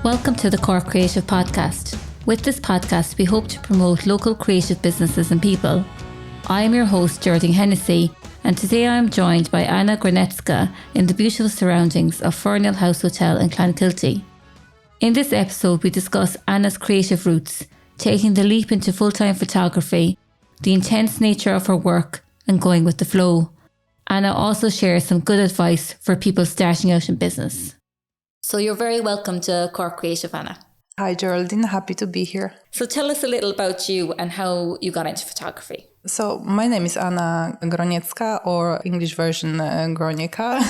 Welcome to the Cork Creative Podcast. With this podcast, we hope to promote local creative businesses and people. I am your host, Geraldine Hennessy, and today I am joined by Anna Groniecka in the beautiful surroundings of Fernhill House Hotel in Clonakilty. In this episode, we discuss Anna's creative roots, taking the leap into full-time photography, the intense nature of her work, and going with the flow. Anna also shares some good advice for people starting out in business. So you're very welcome to Cork Creative, Anna. Hi Geraldine, happy to be here. So tell us a little about you and how you got into photography. So my name is Anna Groniecka, or English version Groniecka.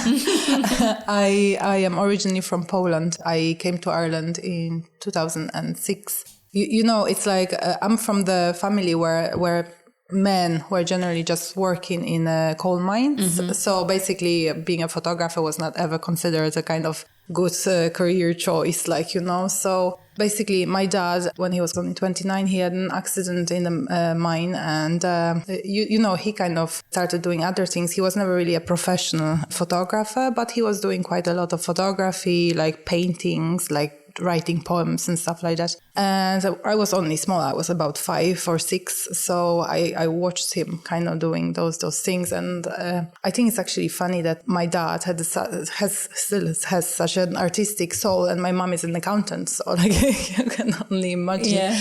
I am originally from Poland. I came to Ireland in 2006. You know, it's like I'm from the family where men were generally just working in coal mines. Mm-hmm. So basically being a photographer was not ever considered a kind of good career choice, So basically my dad, when he was only 29, he had an accident in the mine and, he kind of started doing other things. He was never really a professional photographer, but he was doing quite a lot of photography, like paintings, like writing poems and stuff like that. And I was only small. I was about 5 or 6. So I watched him kind of doing those things. And I think it's actually funny that my dad still has such an artistic soul, and my mom is an accountant. So you can only imagine. Yeah.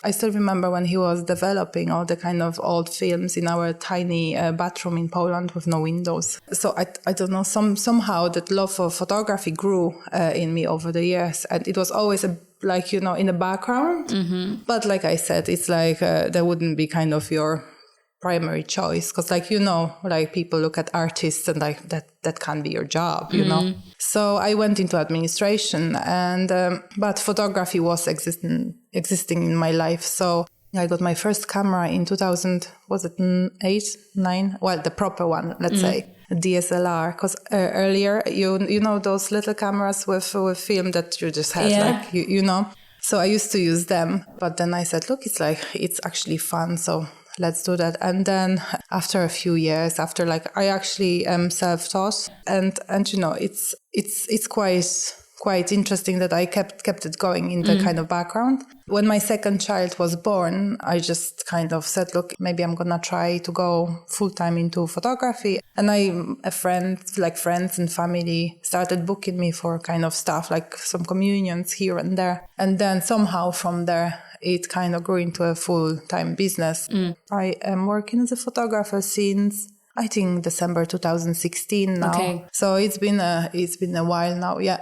I still remember when he was developing all the kind of old films in our tiny bathroom in Poland with no windows. So I don't know, somehow that love for photography grew in me over the years. And it was always in the background. Mm-hmm. But like I said, it's like there wouldn't be kind of your primary choice, because people look at artists and that can be your job, you know. So I went into administration, and but photography was existing in my life. So I got my first camera in 2000, was it 8, 9? Well, the proper one, let's say, DSLR, because earlier, you know those little cameras with film that you just had, So I used to use them, but then I said, look, it's actually fun, so let's do that. And then after a few years, I actually self-taught, and it's quite interesting that I kept it going in the kind of background. When my second child was born, I just kind of said, look, maybe I'm gonna try to go full-time into photography. And friends and family started booking me for kind of stuff, like some communions here and there. And then somehow from there, it kind of grew into a full-time business. I am working as a photographer since, I think, December 2016 now. Okay. So it's been a while now, yeah.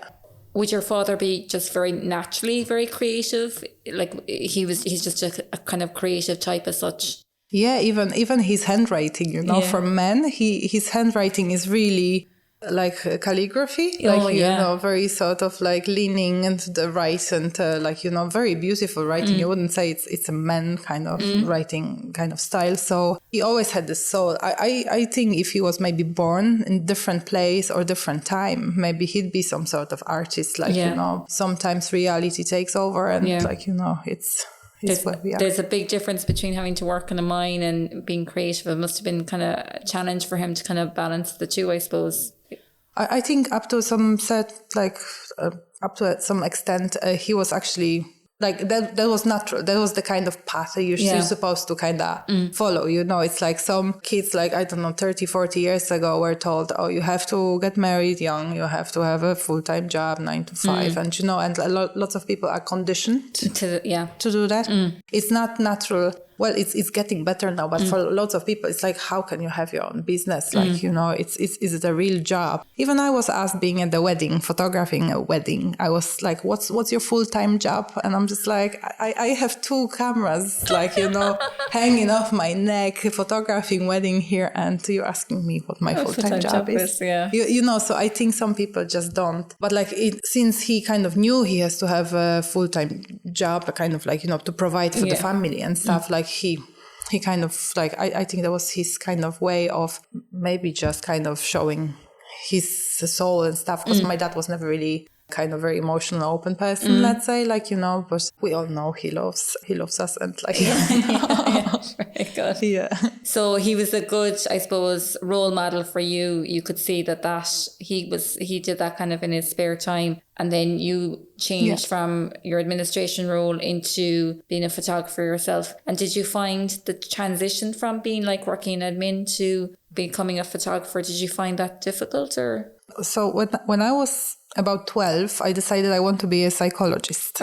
Would your father be just very naturally very creative? Like he's just a kind of creative type as such? Yeah, even his handwriting, for men, his handwriting is really like calligraphy, very sort of like leaning into the right and very beautiful writing. You wouldn't say it's a man kind of writing kind of style. So he always had this soul. I think if he was maybe born in different place or different time, maybe he'd be some sort of artist. Sometimes reality takes over, and it's what we are. There's a big difference between having to work in a mine and being creative. It must have been kind of a challenge for him to kind of balance the two, I suppose. I think up to some extent, he was actually that was natural. That was the kind of path that you're supposed to kind of follow. It's like some kids, 30, 40 years ago were told, oh, you have to get married young, you have to have a full-time job, 9 to 5. And lots of people are conditioned to do that. It's not natural. Well, it's getting better now, but for lots of people, it's like, how can you have your own business? Is it a real job? Even I was asked, being at the wedding, photographing a wedding, I was like, what's your full-time job? And I'm just like, I have 2 cameras, hanging off my neck, photographing wedding here, and you're asking me what my full-time job is. Yeah. So I think some people just don't. But since he kind of knew he has to have a full-time job, to provide for the family and stuff, he kind of I think that was his kind of way of maybe just kind of showing his soul and stuff, because my dad was never really kind of very emotional, open person, let's say, like, but we all know he loves us and like, Very good. Yeah. So he was a good, I suppose, role model for you. You could see that he did that kind of in his spare time. And then you changed from your administration role into being a photographer yourself. And did you find the transition from being like working in admin to becoming a photographer, did you find that difficult or? So when I was about 12, I decided I want to be a psychologist.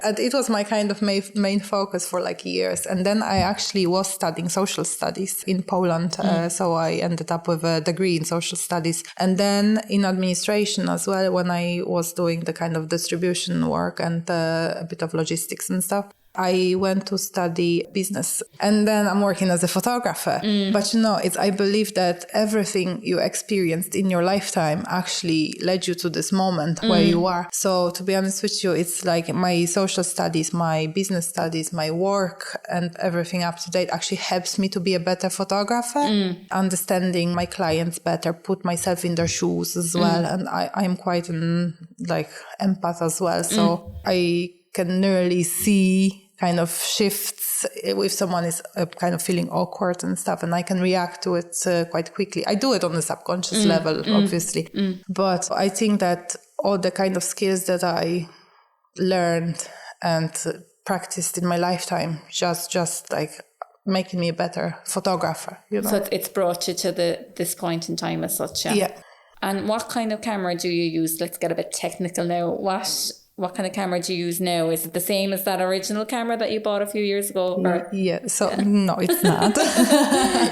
And it was my kind of main focus for like years. And then I actually was studying social studies in Poland. So I ended up with a degree in social studies. And then in administration as well, when I was doing the kind of distribution work and a bit of logistics and stuff, I went to study business and then I'm working as a photographer. But I believe that everything you experienced in your lifetime actually led you to this moment where you are. So to be honest with you, it's like my social studies, my business studies, my work and everything up to date actually helps me to be a better photographer, understanding my clients better, put myself in their shoes as well. And I'm quite an empath as well. So I can nearly see kind of shifts if someone is kind of feeling awkward and stuff, and I can react to it quite quickly. I do it on a subconscious level, obviously. But I think that all the kind of skills that I learned and practiced in my lifetime just like making me a better photographer, So it's brought you to this point in time as such, Yeah. And what kind of camera do you use? Let's get a bit technical now. What kind of camera do you use now? Is it the same as that original camera that you bought a few years ago? Or? No, it's not.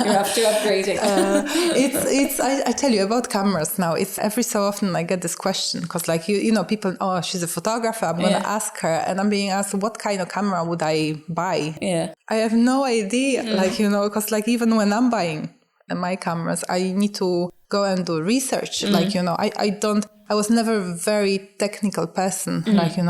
You're after upgrading. I tell you about cameras now. It's every so often I get this question because like, people, oh, she's a photographer. I'm going to ask her and I'm being asked, what kind of camera would I buy? Yeah. I have no idea. Because like even when I'm buying my cameras, I need to go and do research. I was never a very technical person.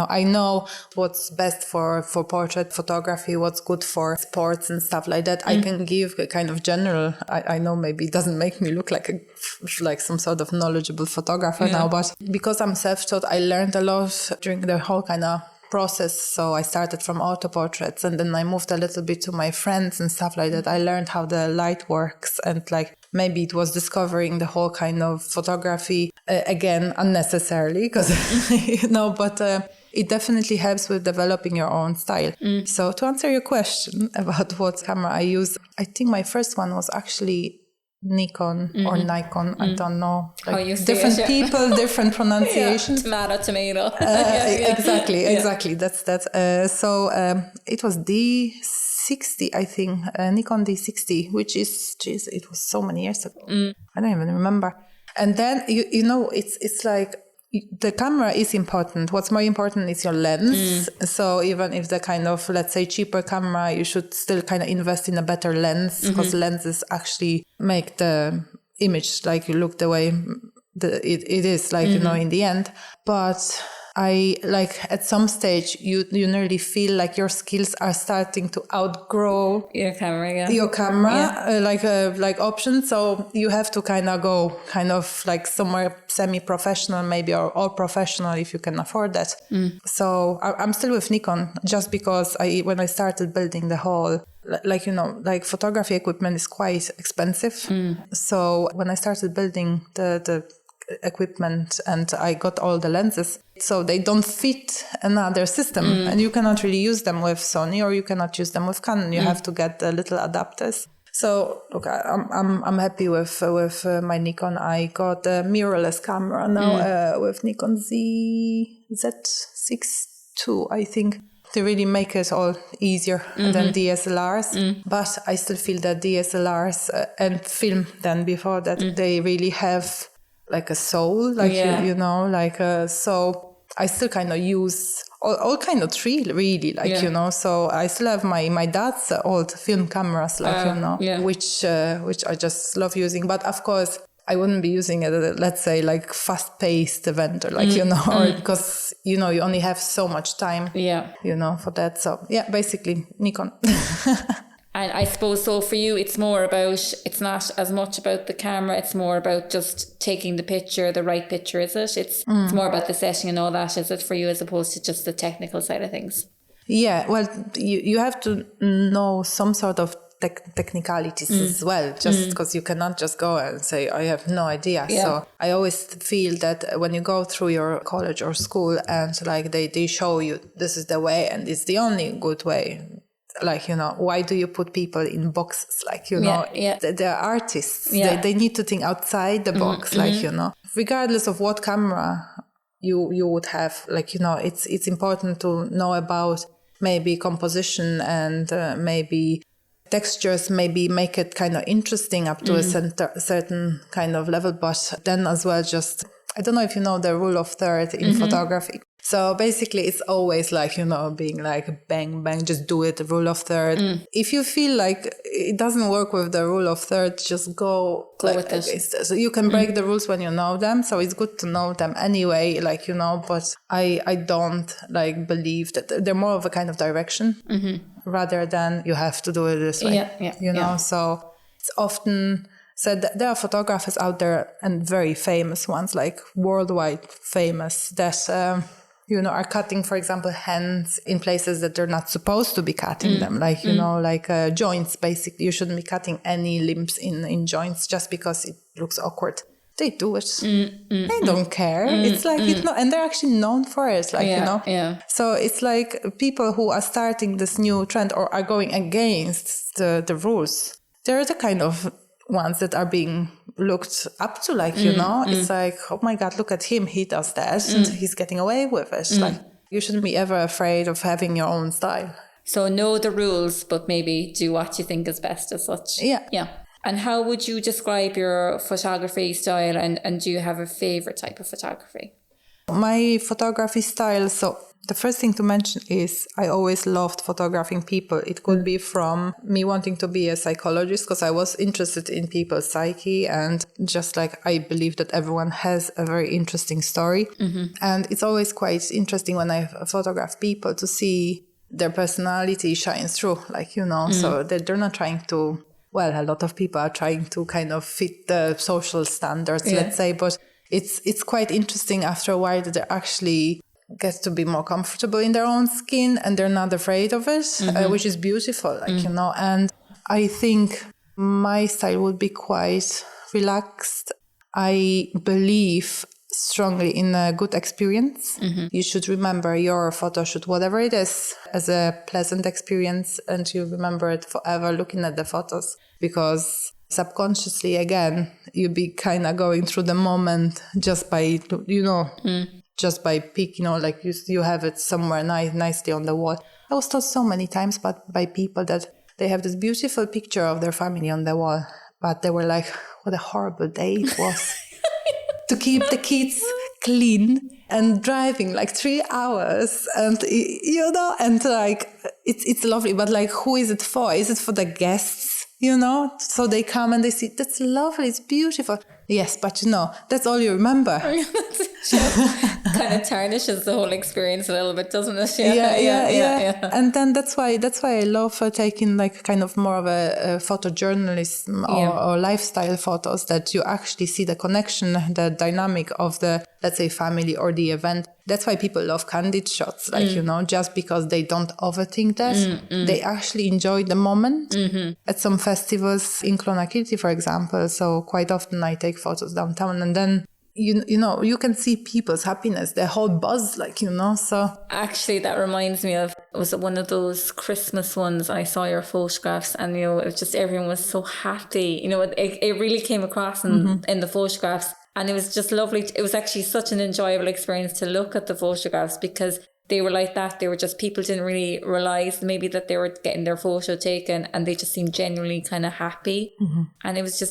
I know what's best for portrait photography, what's good for sports and stuff like that. I can give a kind of general, I know maybe it doesn't make me look like some sort of knowledgeable photographer now, but because I'm self-taught, I learned a lot during the whole kind of process. So I started from auto portraits and then I moved a little bit to my friends and stuff like that. I learned how the light works and like maybe it was discovering the whole kind of photography again unnecessarily because but it definitely helps with developing your own style. So to answer your question about what camera I use, I think my first one was actually Nikon or Nikon. I don't know. How you say different it, people, different pronunciations. Tomato. Exactly. That's so it was D60, I think, Nikon D60, which is, it was so many years ago. I don't even remember. And then it's like the camera is important. What's more important is your lens. So even if the kind of, let's say, cheaper camera, you should still kind of invest in a better lens because lenses actually make the image like you look the way it is like, in the end. But I like at some stage you nearly feel like your skills are starting to outgrow your camera, like options. So you have to kind of go kind of like somewhere semi-professional maybe or all professional if you can afford that. So I'm still with Nikon just because when I started building the whole photography equipment is quite expensive. So when I started building the equipment and I got all the lenses, so they don't fit another system and you cannot really use them with Sony or you cannot use them with Canon. You have to get the little adapters. So look, I'm happy with my Nikon. I got a mirrorless camera now with Nikon Z6 II, I think. They really make it all easier than DSLRs. But I still feel that DSLRs and film then before that, they really have like a soul, so I still kind of use all kind of three really, so I still have my dad's old film cameras, which I just love using. But of course, I wouldn't be using it, let's say, like fast-paced event or or because, you only have so much time, for that. So yeah, basically Nikon. And I suppose so for you, it's not as much about the camera, it's more about just taking the picture, the right picture, is it? It's more about the setting and all that, is it, for you, as opposed to just the technical side of things? Yeah, well, you have to know some sort of technicalities as well, just because you cannot just go and say, I have no idea. Yeah. So I always feel that when you go through your college or school and like they show you this is the way and it's the only good way. Like, why do you put people in boxes? Like, they're artists. Yeah. They need to think outside the box, regardless of what camera you would have. Like, it's important to know about maybe composition and maybe textures, maybe make it kind of interesting up to a certain kind of level. But then as well, just, I don't know if you know the rule of third in photography. So basically it's always like, being like bang, bang, just do it, the rule of third. If you feel like it doesn't work with the rule of third, just go with it. So you can break the rules when you know them. So it's good to know them anyway, but I don't believe that they're more of a kind of direction rather than you have to do it this way, So it's often said that there are photographers out there and very famous ones, like worldwide famous, that are cutting, for example, hands in places that they're not supposed to be cutting them. Joints, basically. You shouldn't be cutting any limbs in joints just because it looks awkward. They do it. They don't care. It's like, and they're actually known for it, So it's like people who are starting this new trend or are going against the rules. They're the kind of ones that are being looked up to, it's like, oh my God, look at him, he does that and he's getting away with it. Like, you shouldn't be ever afraid of having your own style. So know the rules, but maybe do what you think is best as such. Yeah. And how would you describe your photography style, and do you have a favorite type of photography? My photography style, so the first thing to mention is I always loved photographing people. It could be from me wanting to be a psychologist because I was interested in people's psyche, and just like I believe that everyone has a very interesting story. And it's always quite interesting when I photograph people to see their personality shines through, so that they're not trying to, well, a lot of people are trying to kind of fit the social standards, let's say, but it's quite interesting after a while that they actually get to be more comfortable in their own skin and they're not afraid of it, which is beautiful, and I think my style would be quite relaxed. I believe strongly in a good experience. You should remember your photo shoot, whatever it is, as a pleasant experience, and you remember it forever looking at the photos, because subconsciously, again, you'll be kind of going through the moment just by, just by picking, you have it somewhere nicely on the wall. I was told so many times by people that they have this beautiful picture of their family on the wall, but they were like, what a horrible day it was to keep the kids clean and driving 3 hours and, and it's lovely, but who is it for? Is it for the guests? So they come and they see, that's lovely, it's beautiful. Yes, but that's all you remember. Kind of tarnishes the whole experience a little bit, doesn't it? Yeah. And then that's why I love taking kind of more of a photojournalism or lifestyle photos, that you actually see the connection, the dynamic of the, let's say, family or the event. That's why people love candid shots, just because they don't overthink that. They actually enjoy the moment. At some festivals in Clonakilty, for example, so quite often I take photos downtown, and then you can see people's happiness, their whole buzz, so. Actually, that reminds me of, was it one of those Christmas ones? I saw your photographs and, it was just, everyone was so happy. It really came across in the photographs, and it was just lovely. It was actually such an enjoyable experience to look at the photographs, because they were like that. They were just, people didn't really realize maybe that they were getting their photo taken, and they just seemed genuinely kind of happy. And it was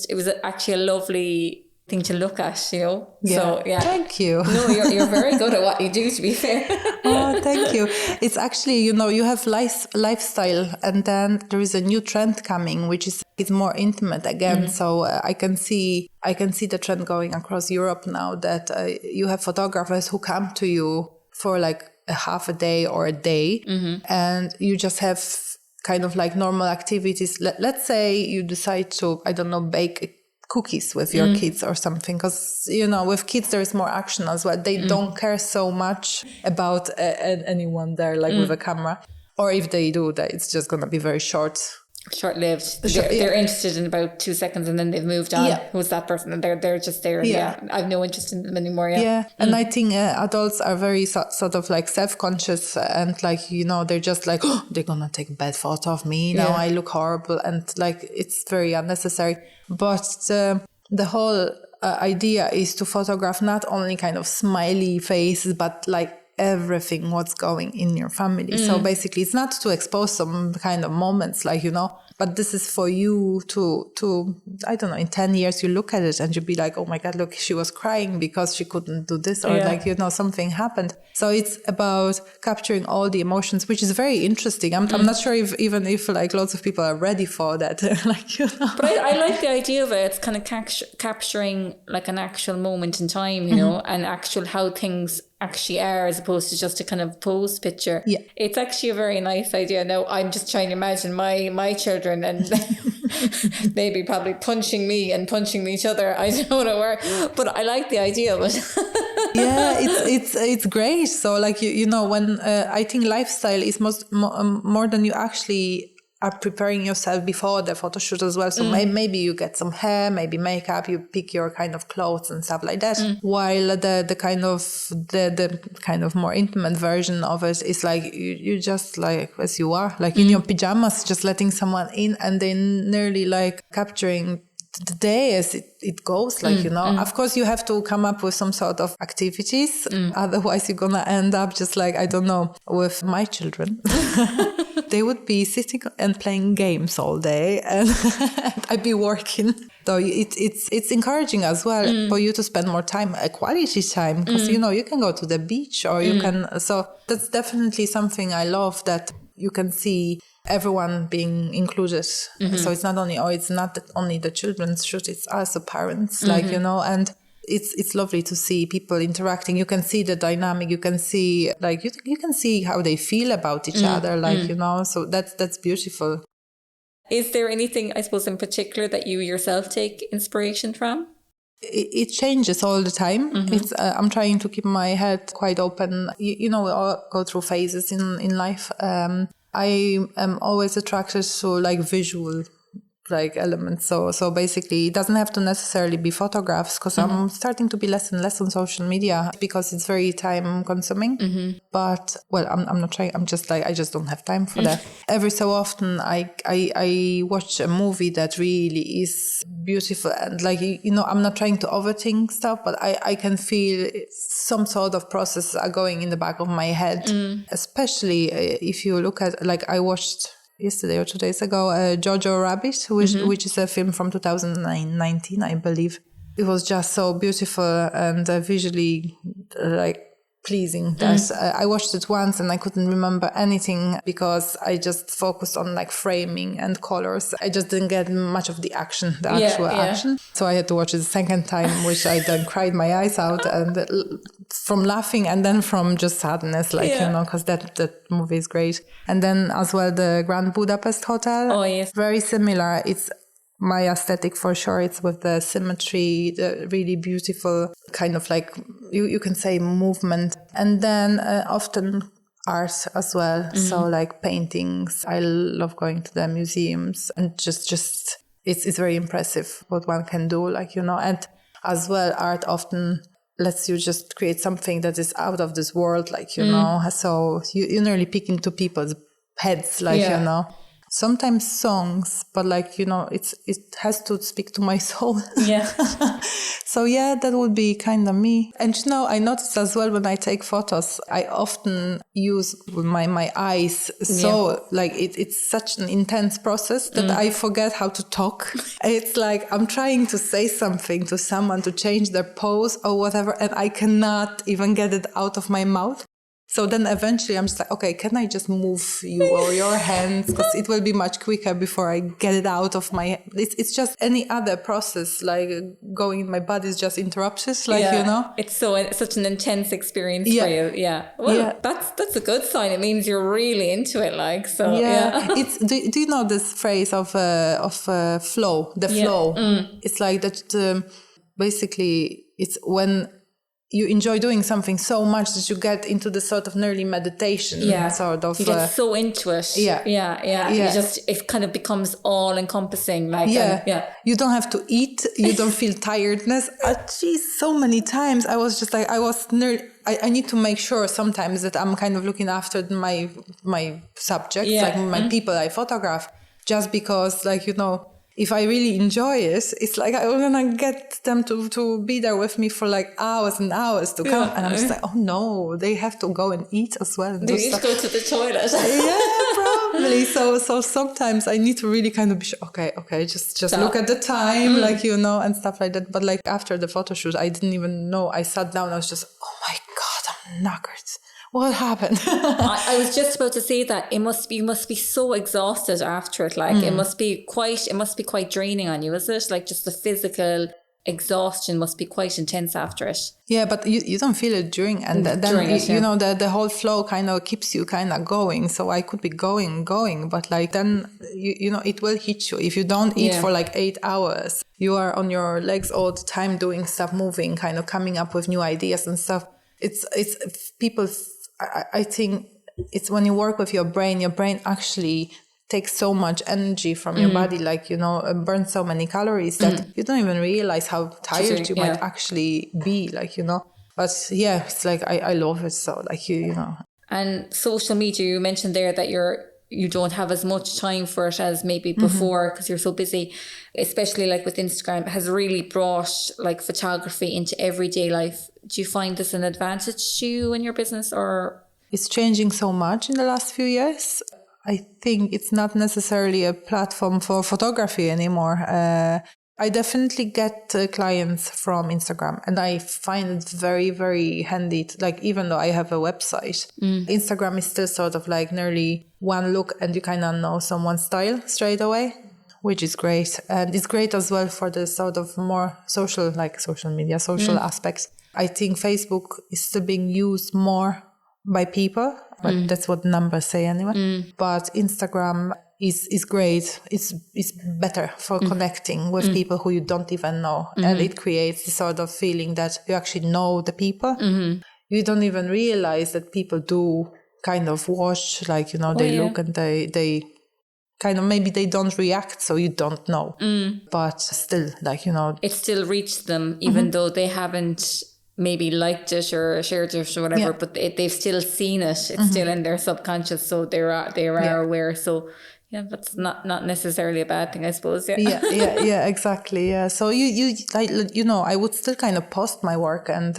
actually a lovely thing to look at, Yeah. So Thank you. No, you're very good at what you do, to be fair. Oh, thank you. It's actually, you have lifestyle, and then there is a new trend coming, which is, it's more intimate again. So I can see the trend going across Europe now, that you have photographers who come to you for a half a day or a day, and you just have kind of like normal activities. Let's say you decide to, I don't know, bake cookies with your kids or something, because with kids there is more action as well. They don't care so much about anyone there, like with a camera, or if they do, that it's just gonna be very short-lived. They're interested in about 2 seconds and then they've moved on. Who's that person? And they're just there. I have no interest in them anymore. And I think adults are very sort of like self-conscious, and like they're just like, oh, they're gonna take a bad photo of me now, I look horrible, and like it's very unnecessary. But the whole idea is to photograph not only kind of smiley faces, but like everything what's going in your family. So basically it's not to expose some kind of moments, like but this is for you to I don't know, in 10 years you look at it and you'll be like, oh my god, look, she was crying because she couldn't do this, or like something happened. So it's about capturing all the emotions, which is very interesting. I'm not sure if like lots of people are ready for that. But I like the idea of it. It's kind of capturing like an actual moment in time, and actual how things actually are, as opposed to just a kind of pose picture. It's actually a very nice idea. Now I'm just trying to imagine my children and maybe probably punching me and punching each other. I don't know where, but I like the idea of it. It's great. So like when I think lifestyle is more than you actually are preparing yourself before the photo shoot as well. So maybe you get some hair, maybe makeup, you pick your kind of clothes and stuff like that. While the kind of more intimate version of it is like you just like as you are, like in your pajamas, just letting someone in, and then nearly like capturing the day as it goes, like of course you have to come up with some sort of activities, otherwise you're gonna end up just like, I don't know, with my children. They would be sitting and playing games all day, and I'd be working. So it's encouraging as well for you to spend more time, quality time, because you can go to the beach, or you can. So that's definitely something I love, that you can see everyone being included. So it's not only the children's shoot, it's also parents, like and it's lovely to see people interacting. You can see the dynamic, you can see like you can see how they feel about each other, like so that's beautiful. Is there anything, I suppose, in particular that you yourself take inspiration from? It changes all the time. It's I'm trying to keep my head quite open. We all go through phases in life. I am always attracted to like visual like elements. So basically it doesn't have to necessarily be photographs, because I'm starting to be less and less on social media because it's very time consuming. But well, I'm not trying, I'm just like, I just don't have time for that. Every so often I watch a movie that really is beautiful, and like, I'm not trying to overthink stuff, but I can feel some sort of process are going in the back of my head, especially if you look at, like, I watched yesterday or 2 days ago, Jojo Rabbit, which is a film from 2019, I believe. It was just so beautiful and visually like pleasing that I watched it once and I couldn't remember anything because I just focused on like framing and colors. I just didn't get much of the action, actual action. So I had to watch it a second time, which I then cried my eyes out, and from laughing and then from just sadness, like, because that movie is great. And then as well, the Grand Budapest Hotel. Oh, yes. Very similar. It's my aesthetic for sure. It's with the symmetry, the really beautiful kind of like, you can say movement. And then often art as well. So like paintings. I love going to the museums and just it's very impressive what one can do, like, and as well, art often lets you just create something that is out of this world, like, so you nearly peek into people's heads, like, sometimes songs, but like, it has to speak to my soul. Yeah. So yeah, that would be kind of me. And I notice as well when I take photos, I often use my eyes. So like it's such an intense process that I forget how to talk. It's like I'm trying to say something to someone to change their pose or whatever, and I cannot even get it out of my mouth. So then eventually I'm just like, okay, can I just move you or your hands? Because it will be much quicker before I get it out of my... It's just any other process, like going in my body is just interrupts, like, you know? It's such an intense experience for you. Yeah. Well, that's a good sign. It means you're really into it, like, so, yeah. It's, do you know this phrase of flow, the flow? It's like that, basically, it's when you enjoy doing something so much that you get into the sort of nearly meditation sort of. You get so into it. Yeah. You just, it kind of becomes all encompassing. Like, you don't have to eat. You don't feel tiredness. Geez, so many times I was just like, I need to make sure sometimes that I'm kind of looking after my subjects, like my people I photograph, just because, like, you know, if I really enjoy it, it's like I'm gonna get them to be there with me for like hours and hours to come. And I'm just like, oh no, they have to go and eat as well. They need to go to the toilet. Probably. So sometimes I need to really kind of be sure, okay, just look at the time, like, you know, and stuff like that. But like after the photo shoot, I didn't even know. I sat down, I was just, oh my God, I'm knackered. What happened? I was just about to say that you must be so exhausted after it. Like it must be quite draining on you, is it? Like just the physical exhaustion must be quite intense after it. Yeah, but you don't feel it during, and then you know the whole flow kind of keeps you kind of going. So I could be going, but like then you know it will hit you if you don't eat for like 8 hours. You are on your legs all the time doing stuff, moving, kind of coming up with new ideas and stuff. It's people. I think it's when you work with your brain actually takes so much energy from your body, like, you know, burns so many calories that you don't even realize how tired you might actually be, like, you know. But yeah, it's like, I love it. So like, you know. And social media, you mentioned there that you don't have as much time for it as maybe before because you're so busy, especially like with Instagram, has really brought like photography into everyday life. Do you find this an advantage to you in your business, or? It's changing so much in the last few years. I think it's not necessarily a platform for photography anymore. I definitely get clients from Instagram, and I find it very, very handy. Like, even though I have a website, Instagram is still sort of like nearly one look and you kind of know someone's style straight away, which is great. And it's great as well for the sort of more social media, social aspects. I think Facebook is still being used more by people, but that's what numbers say anyway. But Instagram is great. It's better for connecting with people who you don't even know. And it creates the sort of feeling that you actually know the people. You don't even realize that people do kind of watch, like, you know, they look and they kind of, maybe they don't react, so you don't know. But still, like, you know. It still reached them, even though they haven't maybe liked it or shared it or whatever, but they've still seen it. It's still in their subconscious, so they are aware. So yeah, that's not necessarily a bad thing, I suppose. Yeah, exactly. Yeah. So you know, I would still kind of post my work and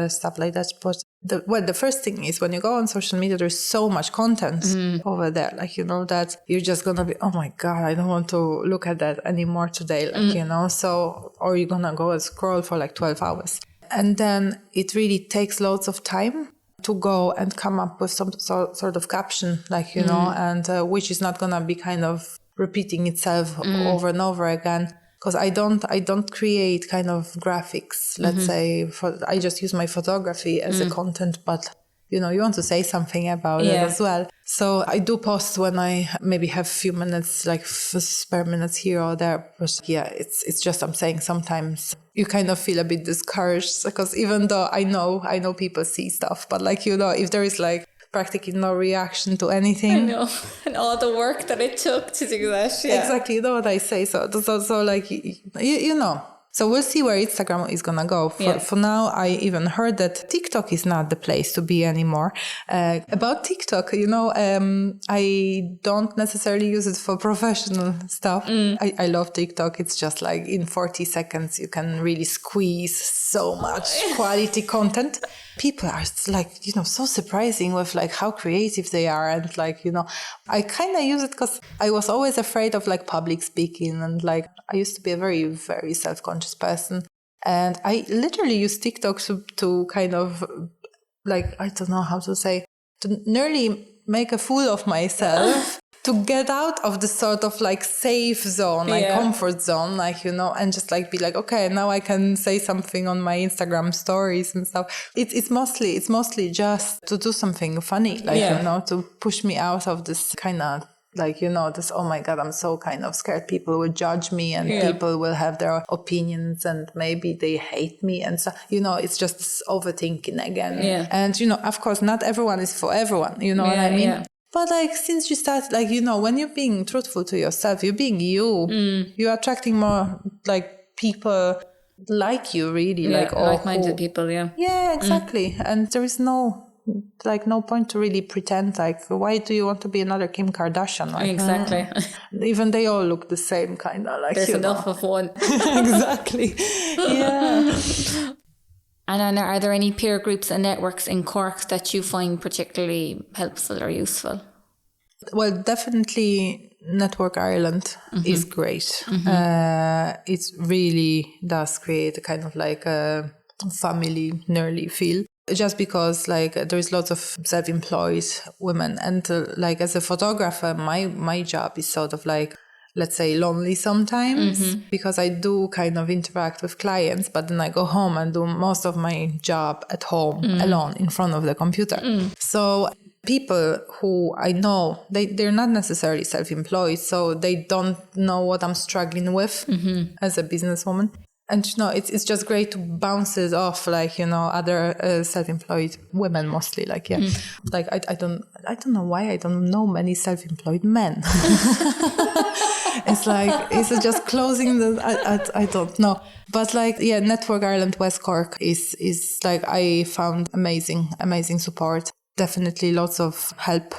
stuff like that. But the first thing is, when you go on social media, there's so much content over there, like, you know, that you're just gonna be, oh my God, I don't want to look at that anymore today, like, you know. So, or you're gonna go and scroll for like 12 hours. And then it really takes loads of time to go and come up with some sort of caption, like, you know, and which is not going to be kind of repeating itself over and over again. Because I don't create kind of graphics, let's say. I just use my photography as a content, but, you know, you want to say something about it as well. So I do post when I maybe have a few minutes, like spare minutes here or there. But yeah, it's just, I'm saying, sometimes you kind of feel a bit discouraged, because even though I know people see stuff, but, like, you know, if there is like practically no reaction to anything. I know. And all the work that it took to do that. Yeah. Exactly. You know what I say. So like, you know. So we'll see where Instagram is going to go. For now, I even heard that TikTok is not the place to be anymore. About TikTok, you know, I don't necessarily use it for professional stuff. I love TikTok. It's just like in 40 seconds, you can really squeeze so much quality content. People are like, you know, so surprising with like how creative they are. And like, you know, I kind of use it because I was always afraid of like public speaking. And like, I used to be a very, very self-conscious person. And I literally use TikTok to kind of like, I don't know how to say, to nearly make a fool of myself to get out of the sort of like safe zone, like comfort zone, like, you know, and just like be like, okay, now I can say something on my Instagram stories and stuff. It's mostly just to do something funny, like, you know, to push me out of this kind of like, you know, this, oh my God, I'm so kind of scared people will judge me and people will have their opinions and maybe they hate me. And so, you know, it's just this overthinking again. Yeah. And, you know, of course, not everyone is for everyone, you know what I mean? Yeah. But like, since you start, like, you know, when you're being truthful to yourself, you're being you're attracting more like people like you, really. Like, like-minded people, Yeah, exactly. And there is no point to really pretend, like, why do you want to be another Kim Kardashian? Like, exactly. Even they all look the same, kind of like, there's enough of one. Exactly. Yeah. And Anna, are there any peer groups and networks in Cork that you find particularly helpful or useful? Well, definitely Network Ireland is great. It really does create a kind of like a family nearly feel. Just because like there's lots of self-employed women, and like as a photographer, my job is sort of like, let's say, lonely sometimes because I do kind of interact with clients, but then I go home and do most of my job at home alone in front of the computer. So people who I know, they're not necessarily self-employed, so they don't know what I'm struggling with as a businesswoman. And, you know, it's just great to bounce it off, like, you know, other self-employed women mostly, like, like, I don't know why I don't know many self-employed men. It's like, is it just closing the, I don't know. But like, Network Ireland West Cork is like, I found amazing support. Definitely lots of help.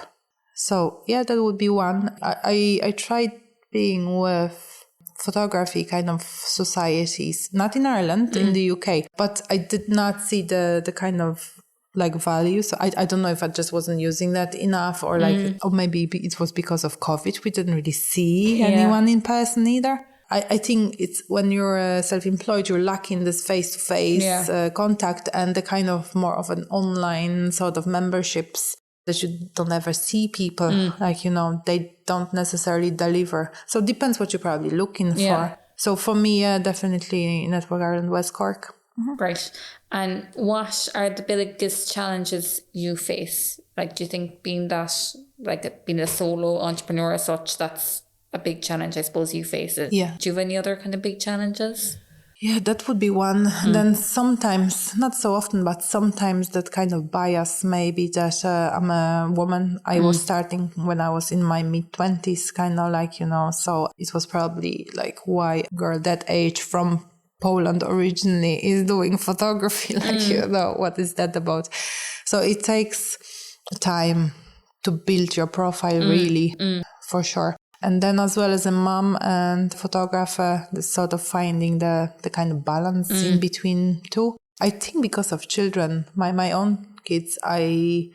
So that would be one. I tried being with photography kind of societies, not in Ireland, in the UK, but I did not see the kind of like value. So I don't know if I just wasn't using that enough, or like, or maybe it was because of COVID. We didn't really see anyone in person either. I think it's when you're self-employed, you're lacking this face-to-face contact and the kind of more of an online sort of memberships that you don't ever see people, like, you know, they don't necessarily deliver. So it depends what you're probably looking for. So for me, definitely Network Ireland West Cork. Great. And what are the biggest challenges you face? Like, do you think being a solo entrepreneur as such, that's a big challenge, I suppose, you face it? Yeah. Do you have any other kind of big challenges? Yeah, that would be one. Then sometimes, not so often, but sometimes that kind of bias, maybe that I'm a woman. I was starting when I was in my mid-20s, kind of like, you know, so it was probably like, why girl that age from Poland originally is doing photography? Like, you know, what is that about? So it takes time to build your profile, really, for sure. And then as well as a mom and photographer, the sort of finding the kind of balance in between two. I think because of children, my own kids, I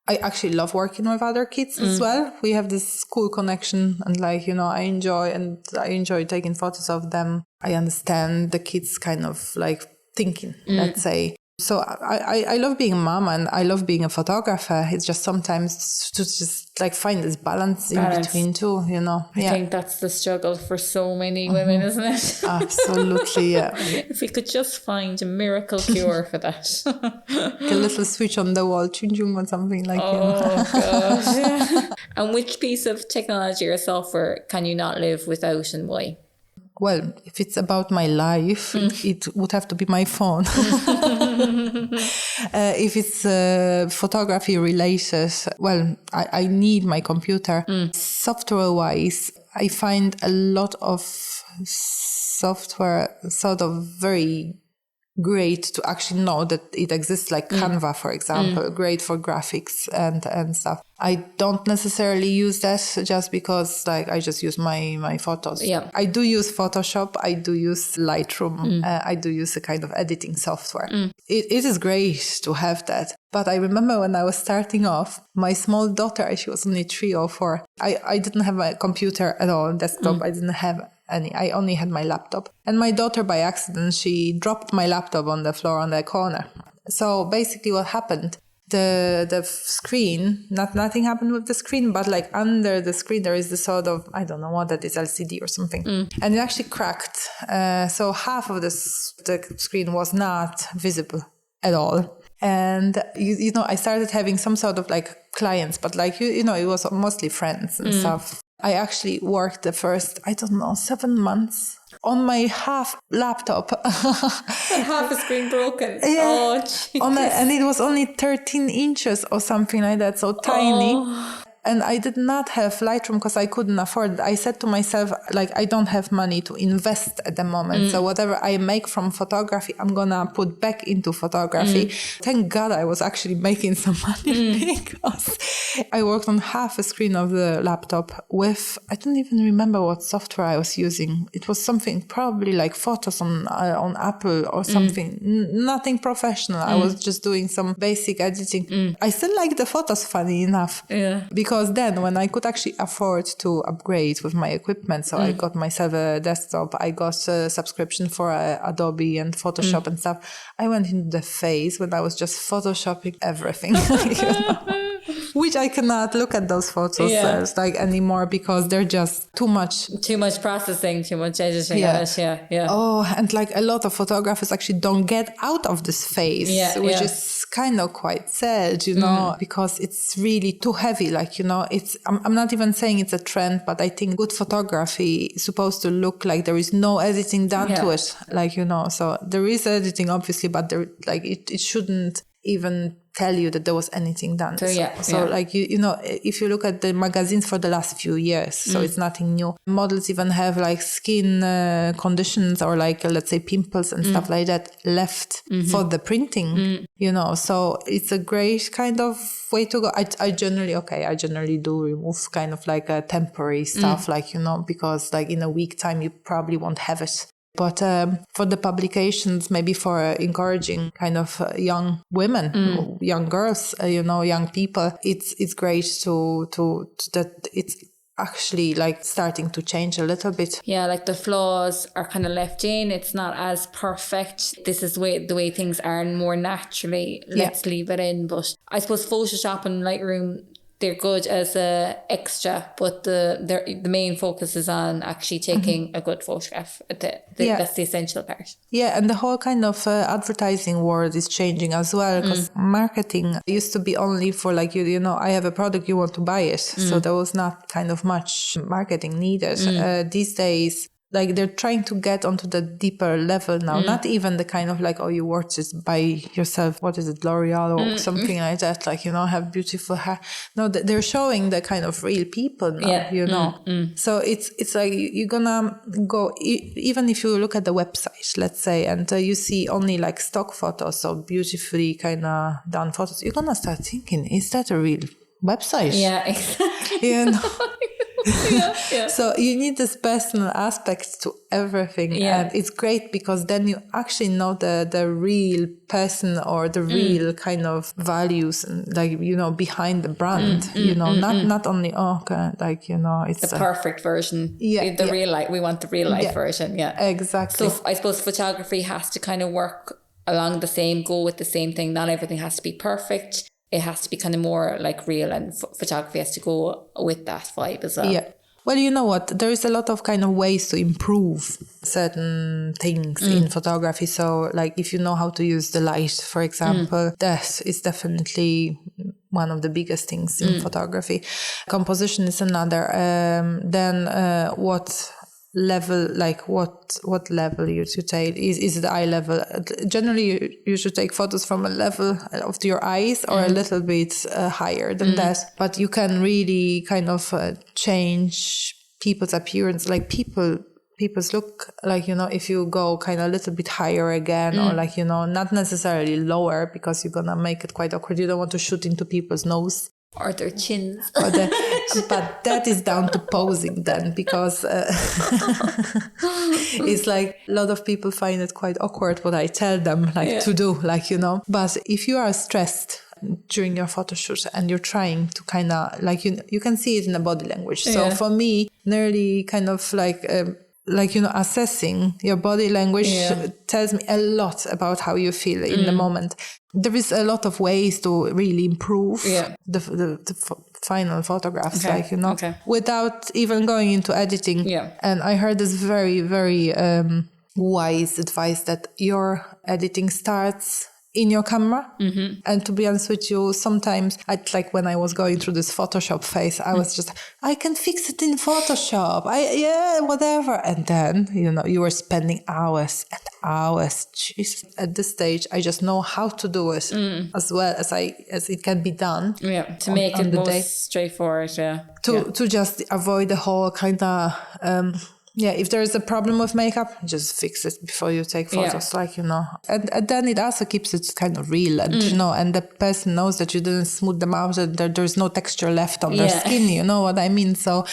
actually love working with other kids as well. We have this cool connection, and like, you know, I enjoy taking photos of them. I understand the kids kind of like thinking, let's say. So I love being a mom and I love being a photographer. It's just sometimes to just like find this balance in between two, you know. I think that's the struggle for so many women, isn't it? Absolutely, If we could just find a miracle cure for that. A little switch on the wall, chung chung or something like that. Oh, gosh. And which piece of technology or software can you not live without, and why? Well, if it's about my life, it would have to be my phone. If it's photography related, well, I need my computer. Software-wise, I find a lot of software sort of very great to actually know that it exists, like Canva, for example, great for graphics and stuff. I don't necessarily use that just because like I just use my photos. Yeah. I do use Photoshop. I do use Lightroom. I do use a kind of editing software. It is great to have that. But I remember when I was starting off, my small daughter, she was only 3 or 4. I didn't have a computer at all, desktop. I didn't have any. I only had my laptop. And my daughter, by accident, she dropped my laptop on the floor on the corner. So basically what happened, the screen, nothing happened with the screen, but like under the screen there is the sort of, I don't know what that is, LCD or something, and it actually cracked. So half of the screen was not visible at all. And you know, I started having some sort of like clients, but like you know, it was mostly friends and stuff. I actually worked the first, I don't know, 7 months on my half laptop. And half a screen broken. Yeah. Oh, Jesus. And it was only 13 inches or something like that, so tiny. And I did not have Lightroom because I couldn't afford it. I said to myself, like, I don't have money to invest at the moment. So whatever I make from photography, I'm going to put back into photography. Thank God I was actually making some money because I worked on half a screen of the laptop with, I don't even remember what software I was using. It was something probably like Photos on Apple or something. Nothing professional. I was just doing some basic editing. I still like the photos, funny enough. Yeah. Because then when I could actually afford to upgrade with my equipment, so I got myself a desktop, I got a subscription for Adobe and Photoshop and stuff. I went into the phase when I was just photoshopping everything, you know? Which I cannot look at those photos like anymore because they're just too much Processing, too much editing. Yeah. Oh, and like a lot of photographers actually don't get out of this phase, which is kind of quite sad, you know, because it's really too heavy. Like, you know, I'm not even saying it's a trend, but I think good photography is supposed to look like there is no editing done to it. Like, you know, so there is editing obviously, but there, like it shouldn't even tell you that there was anything done. So like, you know, if you look at the magazines for the last few years, so it's nothing new. Models even have like skin conditions or like, let's say pimples and stuff like that left for the printing, you know, so it's a great kind of way to go. I generally do remove kind of like a temporary stuff, like, you know, because like in a week time, you probably won't have it. But for the publications, maybe for encouraging kind of young women, young girls, you know, young people, it's great to that it's actually like starting to change a little bit. Yeah, like the flaws are kind of left in. It's not as perfect. This is the way things are more naturally. Let's leave it in. But I suppose Photoshop and Lightroom, they're good as a extra, but the main focus is on actually taking a good photograph. That's the essential part. Yeah, and the whole kind of advertising world is changing as well, because marketing used to be only for like, you know, I have a product, you want to buy it. So there was not kind of much marketing needed. These days, like they're trying to get onto the deeper level now, not even the kind of like, oh, you work just by yourself. What is it, L'Oreal or something like that? Like, you know, have beautiful hair. No, they're showing the kind of real people now, you know. So it's like you're gonna go, even if you look at the website, let's say, and you see only like stock photos, so beautifully kind of done photos, you're gonna start thinking, is that a real website? Yeah, exactly. You know? So you need this personal aspect to everything, and it's great because then you actually know the real person or the real kind of values and like, you know, behind the brand, you know, not only like, you know, it's the perfect version, real life. We want the real life version. Exactly. So I suppose photography has to kind of work along go with the same thing. Not everything has to be perfect. It has to be kind of more like real, and photography has to go with that vibe as well. Yeah. Well, you know what? There is a lot of kind of ways to improve certain things in photography. So like if you know how to use the light, for example, that is definitely one of the biggest things in photography. Composition is another. Then what level, like what level you should take? Is it eye level? Generally, you should take photos from a level of your eyes or a little bit higher than that. But you can really kind of change people's appearance. Like people's look, like, you know, if you go kind of a little bit higher again, or like, you know, not necessarily lower, because you're gonna make it quite awkward. You don't want to shoot into people's nose. Or their chins. But that is down to posing then, because it's like a lot of people find it quite awkward what I tell them to do, like, you know. But if you are stressed during your photo shoot and you're trying to kind of like, you can see it in the body language. So for me, nearly kind of like like, assessing your body language tells me a lot about how you feel in the moment. There is a lot of ways to really improve the final photographs, without even going into editing. Yeah. And I heard this very, very wise advice that your editing starts in your camera. And to be honest with you, sometimes like when I was going through this Photoshop phase, I was just, I can fix it in Photoshop. Whatever. And then, you were spending hours and hours. Jesus. At this stage, I just know how to do it as well as it can be done. Yeah. To make it most straightforward. Yeah. To just avoid the whole kind of, if there is a problem with makeup, just fix it before you take photos, And then it also keeps it kind of real, and and the person knows that you didn't smooth them out, and there's no texture left on their skin. You know what I mean? So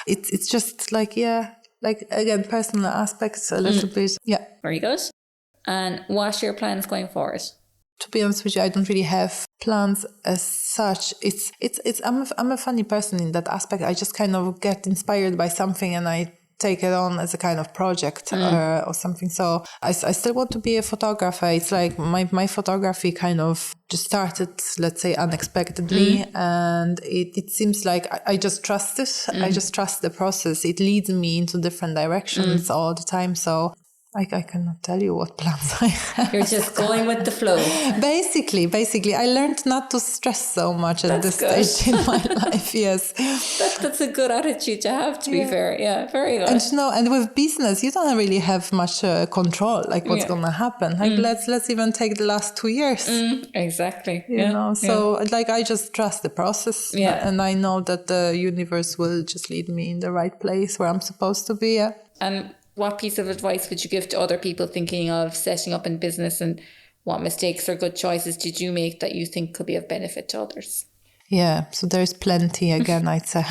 it's just again, personal aspects a little bit. Yeah. Very good. And what are your plans going forward? To be honest with you, I don't really have plans as such. I'm a funny person in that aspect. I just kind of get inspired by something and I take it on as a kind of project or something. So I still want to be a photographer. It's like my photography kind of just started, let's say, unexpectedly. And it seems like I just trust it. I just trust the process. It leads me into different directions all the time. So I cannot tell you what plans I have. You're just going with the flow. Basically, I learned not to stress so much at this stage in my life. Yes, that's a good attitude to have. To be fair, yeah, very good. And with business, you don't really have much control, like what's gonna happen. Like let's even take the last 2 years. Exactly. So I just trust the process. And I know that the universe will just lead me in the right place where I'm supposed to be. Yeah. And what piece of advice would you give to other people thinking of setting up in business, and what mistakes or good choices did you make that you think could be of benefit to others? Yeah, so there's plenty again, I'd say.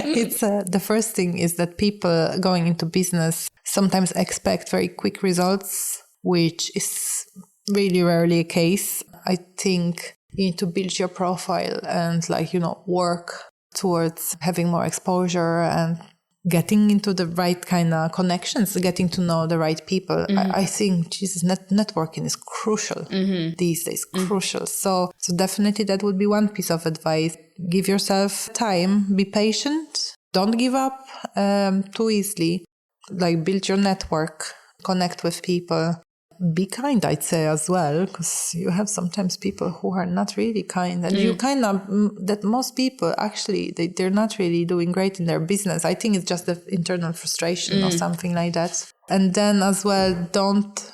It's the first thing is that people going into business sometimes expect very quick results, which is really rarely a case. I think you need to build your profile and work towards having more exposure and getting into the right kind of connections, getting to know the right people. I think, networking is crucial these days, crucial. So definitely that would be one piece of advice. Give yourself time, be patient, don't give up too easily. Build your network, connect with people. Be kind, I'd say, as well, because you have sometimes people who are not really kind, and you kind of, that most people actually, they're not really doing great in their business. I think it's just the internal frustration or something like that. And then as well, don't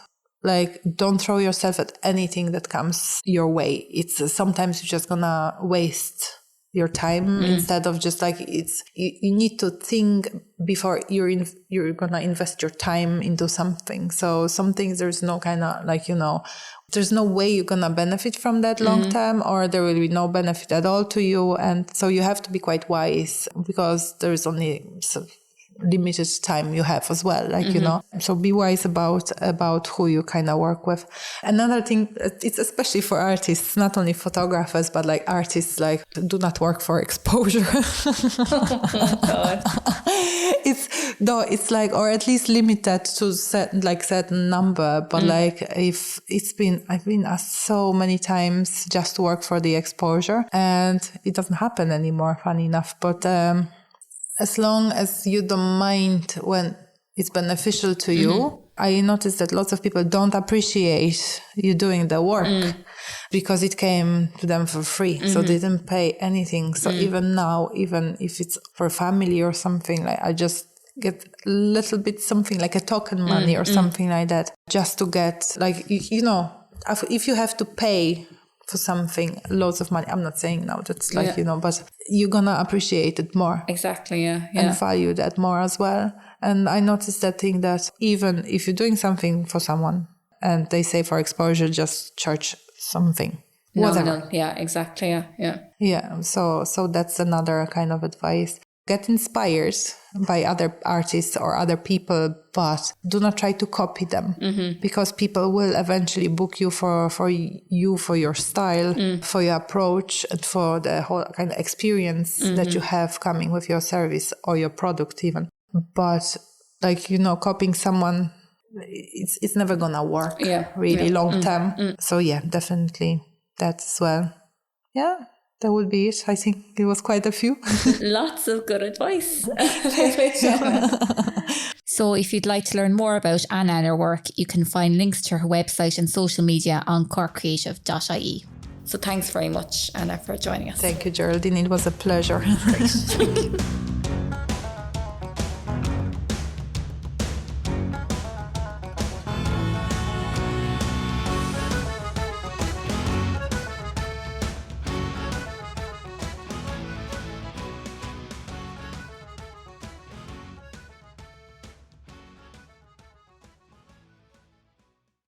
throw yourself at anything that comes your way. It's sometimes you're just gonna waste your time instead of just you need to think before you're gonna invest your time into something. So some things there's no kind of there's no way you're gonna benefit from that long term, or there will be no benefit at all to you. And so you have to be quite wise, because there is only limited time you have as well, so be wise about who you kind of work with. Another thing, it's especially for artists, not only photographers, but artists, do not work for exposure. Oh God. It's or at least limit that to certain number, but if I've been asked so many times just to work for the exposure, and it doesn't happen anymore, funny enough. But as long as you don't mind when it's beneficial to you, I noticed that lots of people don't appreciate you doing the work because it came to them for free. So they didn't pay anything. So even now, even if it's for family or something, I just get a little bit something like a token money or something like that, just to get if you have to pay for something, loads of money. I'm not saying now that's but you're gonna appreciate it more. Exactly, yeah. And value that more as well. And I noticed that thing that even if you're doing something for someone and they say for exposure, just charge something. Whatever. Yeah, exactly, yeah. Yeah, so that's another kind of advice. Get inspired by other artists or other people, but do not try to copy them, because people will eventually book you for your style, for your approach, and for the whole kind of experience that you have coming with your service or your product even. But like, you know, copying someone, it's never gonna work really long term. So yeah, definitely that as well. Yeah, that would be it. I think it was quite a few. Lots of good advice. So if you'd like to learn more about Anna and her work, you can find links to her website and social media on corkcreative.ie. So thanks very much, Anna, for joining us. Thank you, Geraldine. It was a pleasure.